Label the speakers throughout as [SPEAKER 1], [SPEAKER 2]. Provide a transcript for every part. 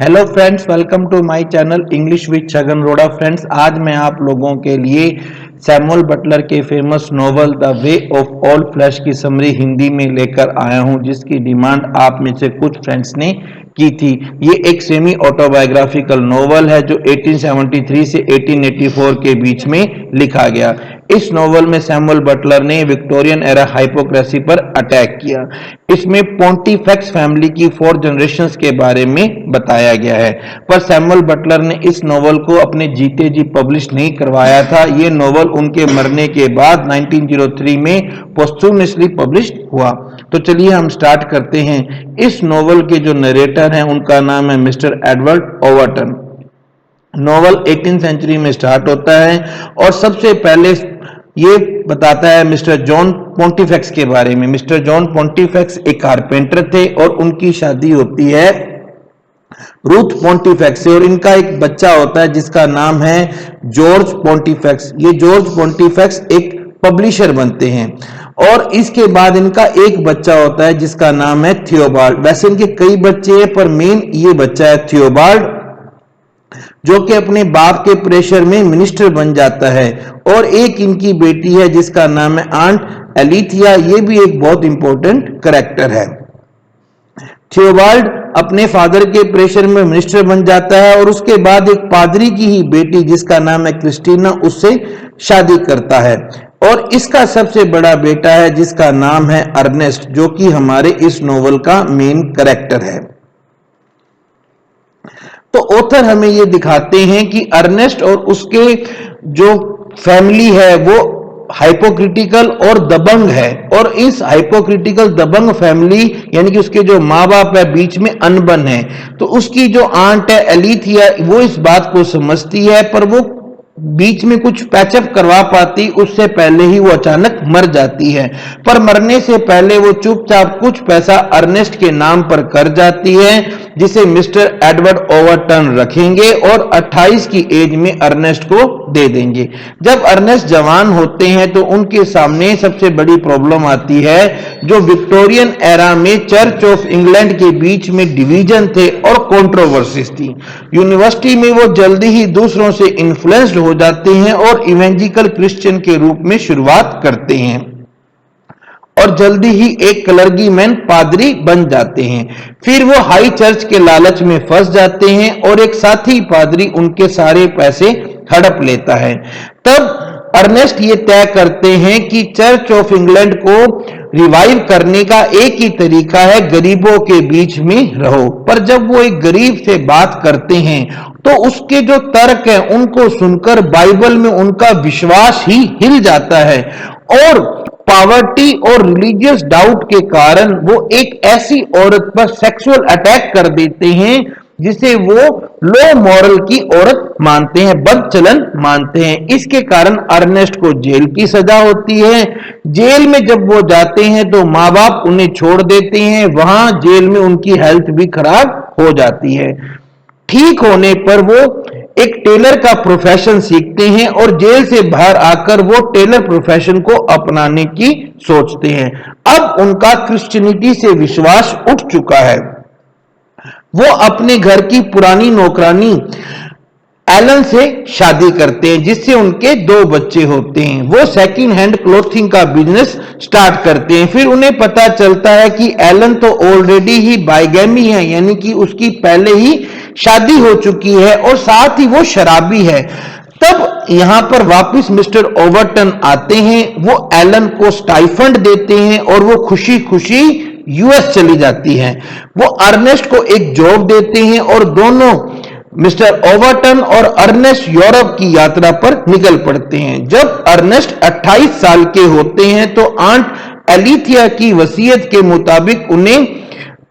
[SPEAKER 1] Hello friends, welcome to my channel English with Chhagan Roda. Friends, आज मैं आप लोगों के लिए सैमुअल बटलर के famous novel the way of all flesh की समरी हिंदी में लेकर आया हूं, जिसकी डिमांड आप में से कुछ फ्रेंड्स ने की थी। ये एक सेमी ऑटोबायोग्राफिकल नोवेल है जो 1873 से 1884 के बीच में लिखा गया। इस नोवेल में सैमुअल बटलर ने विक्टोरियन एरा हाइपोक्रेसी पर अटैक किया। इसमें पोंटिफेक्स फैमिली की 4 जनरेशंस के बारे में बताया गया है, पर सैमुअल बटलर ने इस नोवेल को अपने जीते जी पब्लिश नहीं करवाया था। ये नोवेल उनके मरने के बाद 1903 में पोस्टुमसली पब्लिश हुआ। तो चलिए हम स्टार्ट करते हैं। इस नोवेल के जो नरेटर हैं उनका नाम है मिस्टर एडवर्ड ओवरटन। नोवेल 18वीं सेंचुरी में स्टार्ट होता है और सबसे पहले ये बताता है मिस्टर जॉन पोंटिफेक्स के बारे में। मिस्टर जॉन पोंटिफेक्स एक कारपेंटर थे और उनकी शादी होती है रूथ पोंटिफेक्स से और इनका एक बच्चा होता है जिसका नाम है जॉर्ज पोंटिफेक्स। ये जॉर्ज पोंटिफेक्स एक पब्लिशर बनते हैं और इसके बाद इनका एक बच्चा होता है जिसका नाम है थियोबाल्ड। वैसे इनके कई बच्चे हैं पर मेन ये बच्चा है थियोबाल्ड, जो कि अपने बाप के प्रेशर में मिनिस्टर बन जाता है। और एक इनकी बेटी है जिसका नाम है आंट एलिथिया। ये भी एक बहुत इंपॉर्टेंट कैरेक्टर है। थियोबाल्ड अपने फादर के प्रेशर में मिनिस्टर बन जाता है और उसके बाद एक पादरी की ही बेटी जिसका नाम है क्रिस्टीना उससे शादी करता है। और इसका सबसे बड़ा बेटा है जिसका नाम है अर्नेस्ट, जो कि हमारे इस नोवेल का मेन कैरेक्टर है। तो ऑथर हमें ये दिखाते हैं कि अर्नेस्ट और उसके जो फैमिली है वो हाइपोक्रिटिकल और दबंग है, और इस हाइपोक्रिटिकल दबंग फैमिली यानी कि उसके जो माँ बाप है बीच में अनबन है। तो उसकी जो आंट है एलिथिया वो इस बात को समझती है पर वो बीच में कुछ पैचअप करवा पाती उससे पहले ही वो अचानक मर जाती है। पर मरने से पहले वो चुपचाप कुछ पैसा अर्नेस्ट के नाम पर कर जाती है जिसे मिस्टर एडवर्ड ओवरटन रखेंगे और 28 की एज में अर्नेस्ट को दे देंगे। जब अर्नेस्ट जवान होते हैं तो उनके सामने सबसे बड़ी प्रॉब्लम आती है जो विक्टोरियन एरा में चर्च ऑफ इंग्लैंड के बीच में डिवीजन थे और कंट्रोवर्सीज थी। यूनिवर्सिटी में वो जल्दी ही दूसरों से इन्फ्लुएंस्ड हो जाते हैं और इवेंजिकल क्रिश्चियन के रूप में शुरुआत करते हैं और जल्दी ही एक क्लर्गी मैन पादरी बन जाते हैं। फिर वो हाई चर्च के लालच में फंस जाते हैं और एक साथी पादरी उनके सारे पैसे हड़प लेता है। तब अर्नेस्ट ये तय करते हैं कि चर्च ऑफ इंग्लैंड को रिवाइव करने का एक ही तरीका है गरीबों के बीच में रहो। पर जब वो एक गरीब से बात करते हैं तो उसके जो तर्क है उनको सुनकर बाइबल में उनका विश्वास ही हिल जाता है और पॉवर्टी और रिलीजियस डाउट के कारण वो एक ऐसी औरत पर सेक्सुअल अटैक कर देते हैं जिसे वो लो मॉरल की औरत मानते हैं, बदचलन मानते हैं। इसके कारण अर्नेस्ट को जेल की सजा होती है। जेल में जब वो जाते हैं तो माँ बाप उन्हें छोड़ देते हैं। वहां जेल में उनकी हेल्थ भी खराब हो जाती है। ठीक होने पर वो एक टेलर का प्रोफेशन सीखते हैं और जेल से बाहर आकर वो टेलर प्रोफेशन को अपनाने की सोचते हैं। अब उनका क्रिश्चियनिटी से विश्वास उठ चुका है। वो अपने घर की पुरानी नौकरानी एलन से शादी करते हैं जिससे उनके 2 बच्चे होते हैं। वो सेकंड हैंड क्लोथिंग का बिजनेस स्टार्ट करते हैं। फिर उन्हें पता चलता है कि एलन तो ऑलरेडी ही बाइगैमी है, यानी कि उसकी पहले ही शादी हो चुकी है और साथ ही वो शराबी है। तब यहां पर वापस मिस्टर ओवरटन आते हैं। वो एलन को स्टाइफंड देते हैं और वो खुशी खुशी यूएस चली जाती है। वो अर्नेस्ट को एक जॉब देते हैं और दोनों मिस्टर ओवरटन और अर्नेस्ट यूरोप की यात्रा पर निकल पड़ते हैं। जब अर्नेस्ट 28 साल के होते हैं तो आंट एलिथिया की वसीयत के मुताबिक उन्हें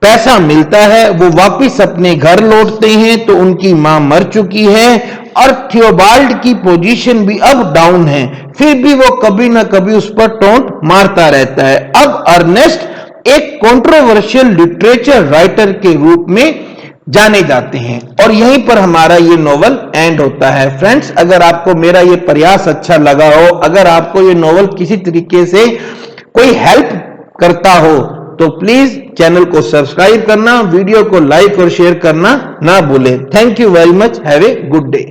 [SPEAKER 1] पैसा मिलता है। वो वापस अपने घर लौटते हैं तो उनकी मां मर चुकी है और थियोबाल्ड की पोजीशन भी अब डाउन है। फिर भी वो कभी ना कभी उस पर टोंट मारता रहता है। अब अर्नेस्ट एक कंट्रोवर्शियल लिटरेचर राइटर के रूप में जाने जाते हैं और यहीं पर हमारा ये नोवेल एंड होता है। फ्रेंड्स, अगर आपको मेरा ये प्रयास अच्छा लगा हो, अगर आपको ये नोवेल किसी तरीके से कोई हेल्प करता हो तो प्लीज चैनल को सब्सक्राइब करना, वीडियो को लाइक और शेयर करना ना भूलें। Thank you very much, have a good day.